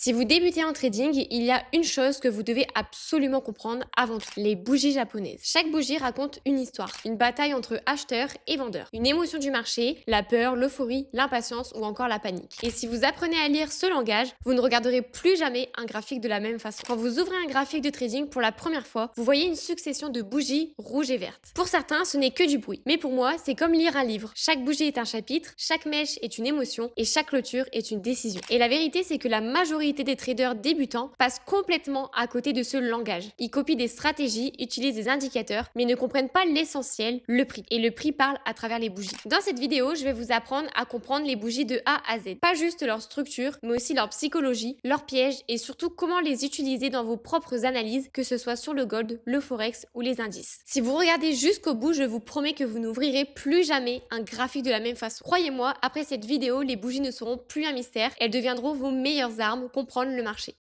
Si vous débutez en trading, il y a une chose que vous devez absolument comprendre avant tout, les bougies japonaises. Chaque bougie raconte une histoire, une bataille entre acheteurs et vendeurs, une émotion du marché, la peur, l'euphorie, l'impatience ou encore la panique. Et si vous apprenez à lire ce langage, vous ne regarderez plus jamais un graphique de la même façon. Quand vous ouvrez un graphique de trading pour la première fois, vous voyez une succession de bougies rouges et vertes. Pour certains, ce n'est que du bruit. Mais pour moi, c'est comme lire un livre. Chaque bougie est un chapitre, chaque mèche est une émotion et chaque clôture est une décision. Et la vérité, c'est que la majorité des traders débutants passent complètement à côté de ce langage. Ils copient des stratégies, utilisent des indicateurs, mais ne comprennent pas l'essentiel, le prix. Et le prix parle à travers les bougies. Dans cette vidéo, je vais vous apprendre à comprendre les bougies de A à Z. Pas juste leur structure, mais aussi leur psychologie, leurs pièges et surtout comment les utiliser dans vos propres analyses, que ce soit sur le gold, le forex ou les indices. Si vous regardez jusqu'au bout, je vous promets que vous n'ouvrirez plus jamais un graphique de la même façon. Croyez-moi, après cette vidéo, les bougies ne seront plus un mystère, elles deviendront vos meilleures armes pour comprendre le marché.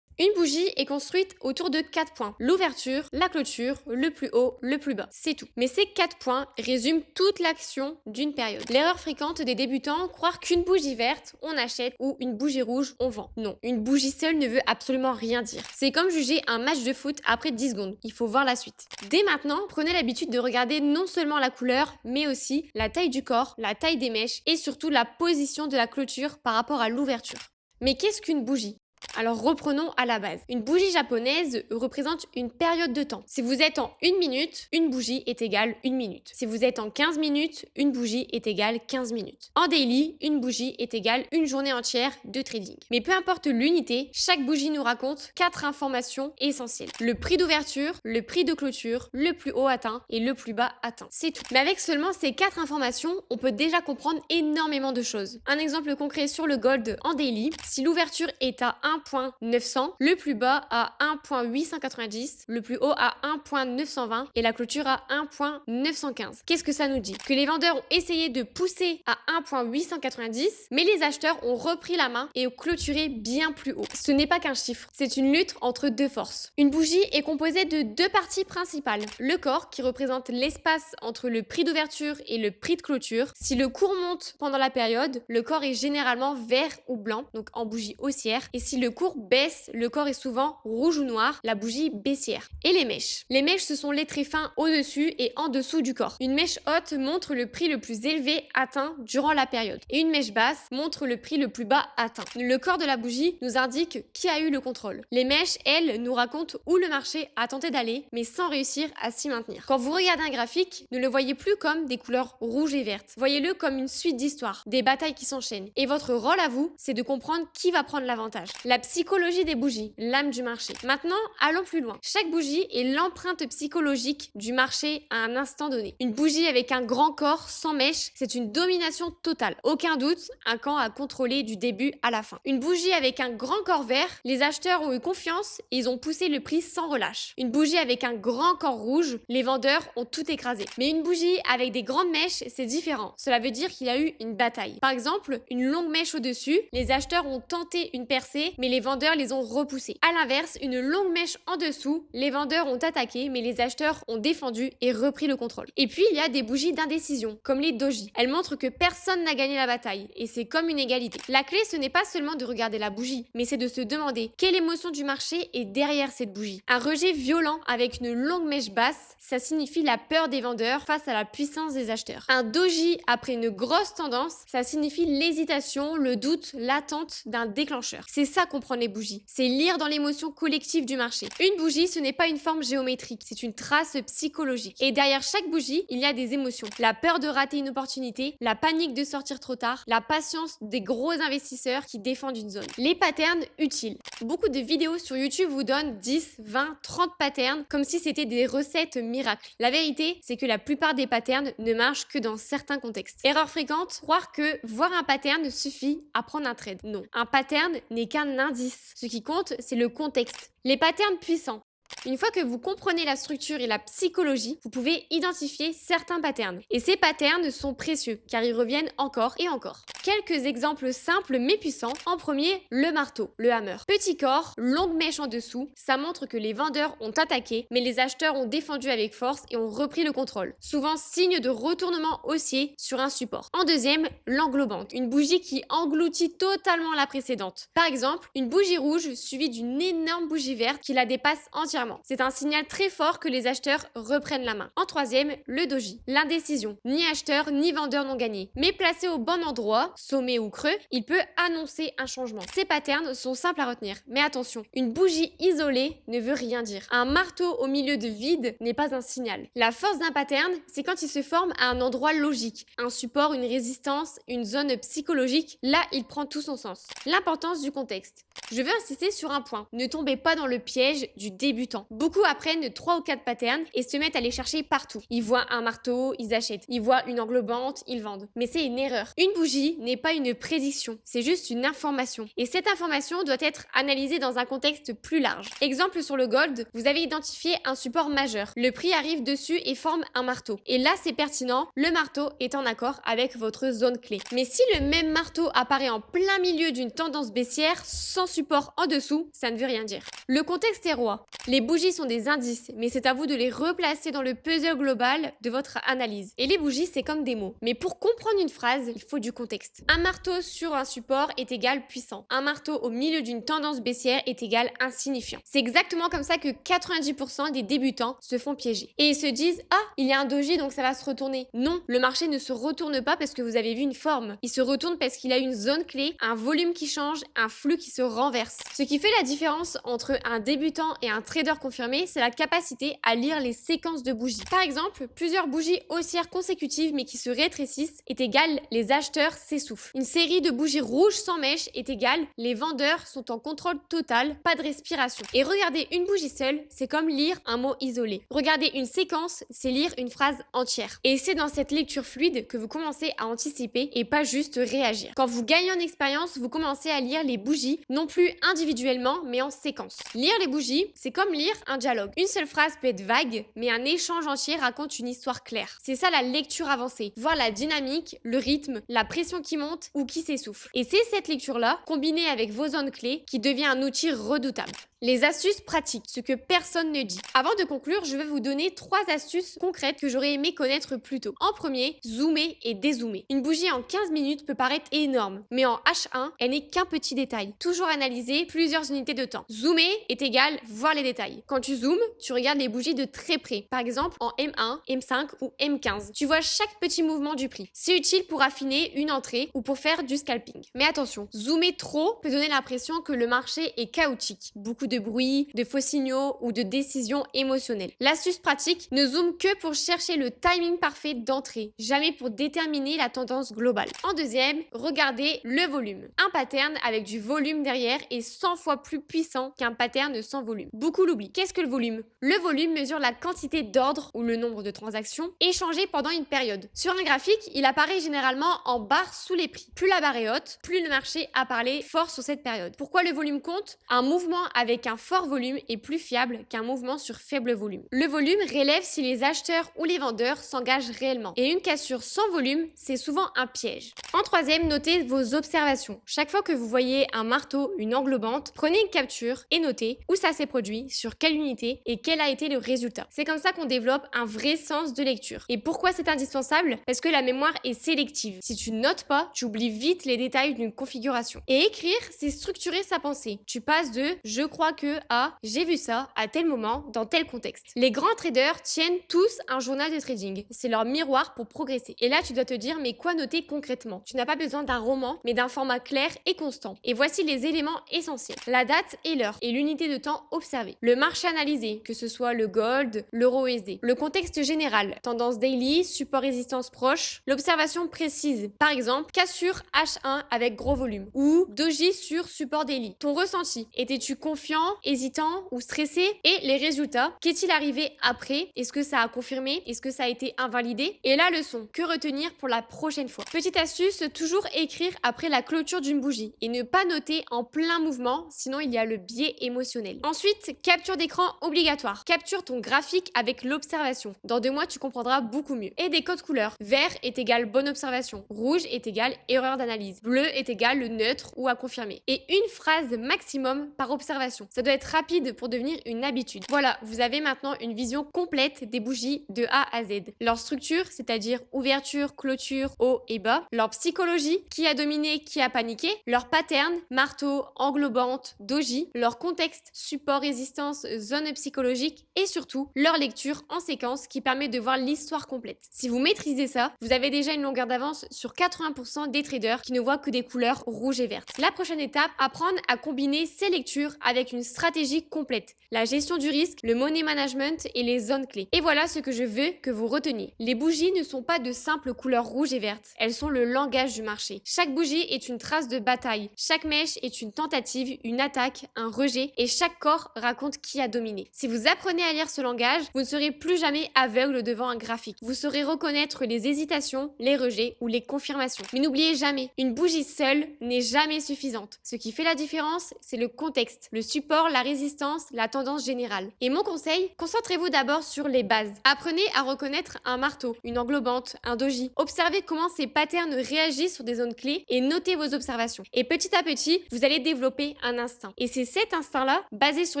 Une bougie est construite autour de 4 points. L'ouverture, la clôture, le plus haut, le plus bas. C'est tout. Mais ces 4 points résument toute l'action d'une période. L'erreur fréquente des débutants, croire qu'une bougie verte, on achète, ou une bougie rouge, on vend. Non, une bougie seule ne veut absolument rien dire. C'est comme juger un match de foot après 10 secondes. Il faut voir la suite. Dès maintenant, prenez l'habitude de regarder non seulement la couleur, mais aussi la taille du corps, la taille des mèches et surtout la position de la clôture par rapport à l'ouverture. Mais qu'est-ce qu'une bougie ? Alors reprenons à la base. Une bougie japonaise représente une période de temps. Si vous êtes en 1 minute, une bougie est égale 1 minute. Si vous êtes en 15 minutes, une bougie est égale 15 minutes. En daily, une bougie est égale une journée entière de trading. Mais peu importe l'unité, chaque bougie nous raconte 4 informations essentielles. Le prix d'ouverture, le prix de clôture, le plus haut atteint et le plus bas atteint. C'est tout. Mais avec seulement ces 4 informations, on peut déjà comprendre énormément de choses. Un exemple concret sur le gold en daily, si l'ouverture est à 1.900, le plus bas à 1.890, le plus haut à 1.920 et la clôture à 1.915. Qu'est-ce que ça nous dit? Que les vendeurs ont essayé de pousser à 1.890, mais les acheteurs ont repris la main et ont clôturé bien plus haut. Ce n'est pas qu'un chiffre, c'est une lutte entre deux forces. Une bougie est composée de 2 parties principales. Le corps, qui représente l'espace entre le prix d'ouverture et le prix de clôture. Si le cours monte pendant la période, le corps est généralement vert ou blanc, donc en bougie haussière. Et si le cours baisse, le corps est souvent rouge ou noir, la bougie baissière. Et les mèches. Les mèches, ce sont les traits fins au-dessus et en dessous du corps. Une mèche haute montre le prix le plus élevé atteint durant la période. Et une mèche basse montre le prix le plus bas atteint. Le corps de la bougie nous indique qui a eu le contrôle. Les mèches, elles, nous racontent où le marché a tenté d'aller, mais sans réussir à s'y maintenir. Quand vous regardez un graphique, ne le voyez plus comme des couleurs rouges et vertes. Voyez-le comme une suite d'histoires, des batailles qui s'enchaînent. Et votre rôle à vous, c'est de comprendre qui va prendre l'avantage. La psychologie des bougies, l'âme du marché. Maintenant, allons plus loin. Chaque bougie est l'empreinte psychologique du marché à un instant donné. Une bougie avec un grand corps sans mèche, c'est une domination totale. Aucun doute, un camp à contrôler du début à la fin. Une bougie avec un grand corps vert, les acheteurs ont eu confiance et ils ont poussé le prix sans relâche. Une bougie avec un grand corps rouge, les vendeurs ont tout écrasé. Mais une bougie avec des grandes mèches, c'est différent. Cela veut dire qu'il y a eu une bataille. Par exemple, une longue mèche au-dessus, les acheteurs ont tenté une percée, mais les vendeurs les ont repoussés. À l'inverse, une longue mèche en dessous, les vendeurs ont attaqué, mais les acheteurs ont défendu et repris le contrôle. Et puis, il y a des bougies d'indécision, comme les doji. Elles montrent que personne n'a gagné la bataille, et c'est comme une égalité. La clé, ce n'est pas seulement de regarder la bougie, mais c'est de se demander quelle émotion du marché est derrière cette bougie. Un rejet violent avec une longue mèche basse, ça signifie la peur des vendeurs face à la puissance des acheteurs. Un doji après une grosse tendance, ça signifie l'hésitation, le doute, l'attente d'un déclencheur. C'est ça comprendre les bougies. C'est lire dans l'émotion collective du marché. Une bougie, ce n'est pas une forme géométrique, c'est une trace psychologique. Et derrière chaque bougie, il y a des émotions. La peur de rater une opportunité, la panique de sortir trop tard, la patience des gros investisseurs qui défendent une zone. Les patterns utiles. Beaucoup de vidéos sur YouTube vous donnent 10, 20, 30 patterns comme si c'était des recettes miracles. La vérité, c'est que la plupart des patterns ne marchent que dans certains contextes. Erreur fréquente, croire que voir un pattern suffit à prendre un trade. Non, un pattern n'est qu'un indice. Ce qui compte, c'est le contexte. Les patterns puissants. Une fois que vous comprenez la structure et la psychologie, vous pouvez identifier certains patterns. Et ces patterns sont précieux, car ils reviennent encore et encore. Quelques exemples simples mais puissants. En premier, le marteau, le hammer. Petit corps, longue mèche en dessous, ça montre que les vendeurs ont attaqué, mais les acheteurs ont défendu avec force et ont repris le contrôle. Souvent signe de retournement haussier sur un support. En deuxième, l'englobante, une bougie qui engloutit totalement la précédente. Par exemple, une bougie rouge suivie d'une énorme bougie verte qui la dépasse entièrement. C'est un signal très fort que les acheteurs reprennent la main. En troisième, le doji, l'indécision. Ni acheteur ni vendeur n'ont gagné. Mais placé au bon endroit, sommet ou creux, il peut annoncer un changement. Ces patterns sont simples à retenir. Mais attention, une bougie isolée ne veut rien dire. Un marteau au milieu de vide n'est pas un signal. La force d'un pattern, c'est quand il se forme à un endroit logique. Un support, une résistance, une zone psychologique, là il prend tout son sens. L'importance du contexte. Je veux insister sur un point. Ne tombez pas dans le piège du débutant. Beaucoup apprennent 3 ou 4 patterns et se mettent à les chercher partout. Ils voient un marteau, ils achètent. Ils voient une englobante, ils vendent. Mais c'est une erreur. Une bougie n'est pas une prédiction, c'est juste une information. Et cette information doit être analysée dans un contexte plus large. Exemple sur le gold, vous avez identifié un support majeur. Le prix arrive dessus et forme un marteau. Et là, c'est pertinent, le marteau est en accord avec votre zone clé. Mais si le même marteau apparaît en plein milieu d'une tendance baissière, sans support en dessous, ça ne veut rien dire. Le contexte est roi. Les bougies sont des indices, mais c'est à vous de les replacer dans le puzzle global de votre analyse. Et les bougies, c'est comme des mots. Mais pour comprendre une phrase, il faut du contexte. Un marteau sur un support est égal puissant. Un marteau au milieu d'une tendance baissière est égal insignifiant. C'est exactement comme ça que 90% des débutants se font piéger. Et ils se disent « Ah, il y a un doji donc ça va se retourner ». Non, le marché ne se retourne pas parce que vous avez vu une forme. Il se retourne parce qu'il a une zone clé, un volume qui change, un flux qui se renverse. Ce qui fait la différence entre un débutant et un trader confirmé, c'est la capacité à lire les séquences de bougies. Par exemple, plusieurs bougies haussières consécutives mais qui se rétrécissent est égal les acheteurs s'essoufflent. Une série de bougies rouges sans mèche est égale les vendeurs sont en contrôle total, pas de respiration. Et regarder une bougie seule, c'est comme lire un mot isolé. Regarder une séquence, c'est lire une phrase entière. Et c'est dans cette lecture fluide que vous commencez à anticiper et pas juste réagir. Quand vous gagnez en expérience, vous commencez à lire les bougies, non plus individuellement, mais en séquence. Lire les bougies, c'est comme lire un dialogue. Une seule phrase peut être vague, mais un échange entier raconte une histoire claire. C'est ça la lecture avancée. Voir la dynamique, le rythme, la pression qui monte ou qui s'essouffle. Et c'est cette lecture-là, combinée avec vos zones clés, qui devient un outil redoutable. Les astuces pratiques, ce que personne ne dit. Avant de conclure, je vais vous donner 3 astuces concrètes que j'aurais aimé connaître plus tôt. En premier, zoomer et dézoomer. Une bougie en 15 minutes peut paraître énorme, mais en H1, elle n'est qu'un petit détail. Toujours analyser plusieurs unités de temps. Zoomer est égal voir les détails. Quand tu zoomes, tu regardes les bougies de très près. Par exemple, en M1, M5 ou M15. Tu vois chaque petit mouvement du prix. C'est utile pour affiner une entrée ou pour faire du scalping. Mais attention, zoomer trop peut donner l'impression que le marché est chaotique. Beaucoup de bruit, de faux signaux ou de décisions émotionnelles. L'astuce pratique, ne zoome que pour chercher le timing parfait d'entrée, jamais pour déterminer la tendance globale. En deuxième, regardez le volume. Un pattern avec du volume derrière est 100 fois plus puissant qu'un pattern sans volume. Beaucoup l'oublient. Qu'est-ce que le volume? Le volume mesure la quantité d'ordres ou le nombre de transactions échangées pendant une période. Sur un graphique, il apparaît généralement en barre sous les prix. Plus la barre est haute, plus le marché a parlé fort sur cette période. Pourquoi le volume compte? Un mouvement avec un fort volume est plus fiable qu'un mouvement sur faible volume. Le volume relève si les acheteurs ou les vendeurs s'engagent réellement. Et une cassure sans volume, c'est souvent un piège. En troisième, notez vos observations. Chaque fois que vous voyez un marteau, une englobante, prenez une capture et notez où ça s'est produit, sur quelle unité et quel a été le résultat. C'est comme ça qu'on développe un vrai sens de lecture. Et pourquoi c'est indispensable? Parce que la mémoire est sélective. Si tu notes pas, tu oublies vite les détails d'une configuration. Et écrire, c'est structurer sa pensée. Tu passes de « je crois que » à « j'ai vu ça à tel moment, dans tel contexte ». Les grands traders tiennent tous un journal de trading. C'est leur miroir pour progresser. Et là, tu dois te dire « mais quoi noter concrètement ?» Tu n'as pas besoin d'un roman, mais d'un format clair et constant. Et voici les éléments essentiels. La date et l'heure et l'unité de temps observée. Le marché analysé, que ce soit le gold, l'euro USD. Le contexte général, tendance daily, support résistance proche. L'observation précise, par exemple, cassure H1 avec gros volume ou doji sur support daily. Ton ressenti, étais-tu confiant confiant, hésitant ou stressé? Et les résultats, qu'est-il arrivé après? Est-ce que ça a confirmé? Est-ce que ça a été invalidé? Et la leçon, que retenir pour la prochaine fois? Petite astuce, toujours écrire après la clôture d'une bougie et ne pas noter en plein mouvement, sinon il y a le biais émotionnel. Ensuite, capture d'écran obligatoire. Capture ton graphique avec l'observation. Dans 2 mois, tu comprendras beaucoup mieux. Et des codes couleurs. Vert est égal bonne observation. Rouge est égal erreur d'analyse. Bleu est égal le neutre ou à confirmer. Et une phrase maximum par observation. Ça doit être rapide pour devenir une habitude. Voilà, vous avez maintenant une vision complète des bougies de A à Z. Leur structure, c'est-à-dire ouverture, clôture, haut et bas. Leur psychologie, qui a dominé, qui a paniqué. Leur pattern, marteau, englobante, doji. Leur contexte, support, résistance, zone psychologique. Et surtout, leur lecture en séquence qui permet de voir l'histoire complète. Si vous maîtrisez ça, vous avez déjà une longueur d'avance sur 80% des traders qui ne voient que des couleurs rouges et vertes. La prochaine étape, apprendre à combiner ces lectures avec une stratégie complète. La gestion du risque, le money management et les zones clés. Et voilà ce que je veux que vous reteniez. Les bougies ne sont pas de simples couleurs rouges et vertes. Elles sont le langage du marché. Chaque bougie est une trace de bataille. Chaque mèche est une tentative, une attaque, un rejet et chaque corps raconte qui a dominé. Si vous apprenez à lire ce langage, vous ne serez plus jamais aveugle devant un graphique. Vous saurez reconnaître les hésitations, les rejets ou les confirmations. Mais n'oubliez jamais, une bougie seule n'est jamais suffisante. Ce qui fait la différence, c'est le contexte, le support, la résistance, la tendance générale. Et mon conseil, concentrez-vous d'abord sur les bases. Apprenez à reconnaître un marteau, une englobante, un doji. Observez comment ces patterns réagissent sur des zones clés et notez vos observations. Et petit à petit, vous allez développer un instinct. Et c'est cet instinct-là, basé sur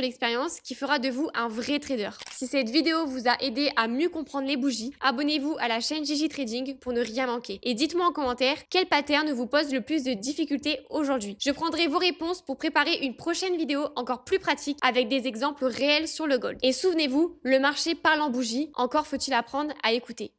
l'expérience, qui fera de vous un vrai trader. Si cette vidéo vous a aidé à mieux comprendre les bougies, abonnez-vous à la chaîne Gigi Trading pour ne rien manquer. Et dites-moi en commentaire quel pattern vous pose le plus de difficultés aujourd'hui. Je prendrai vos réponses pour préparer une prochaine vidéo encore plus pratique avec des exemples réels sur le gold. Et souvenez-vous, le marché parle en bougie, encore faut-il apprendre à écouter.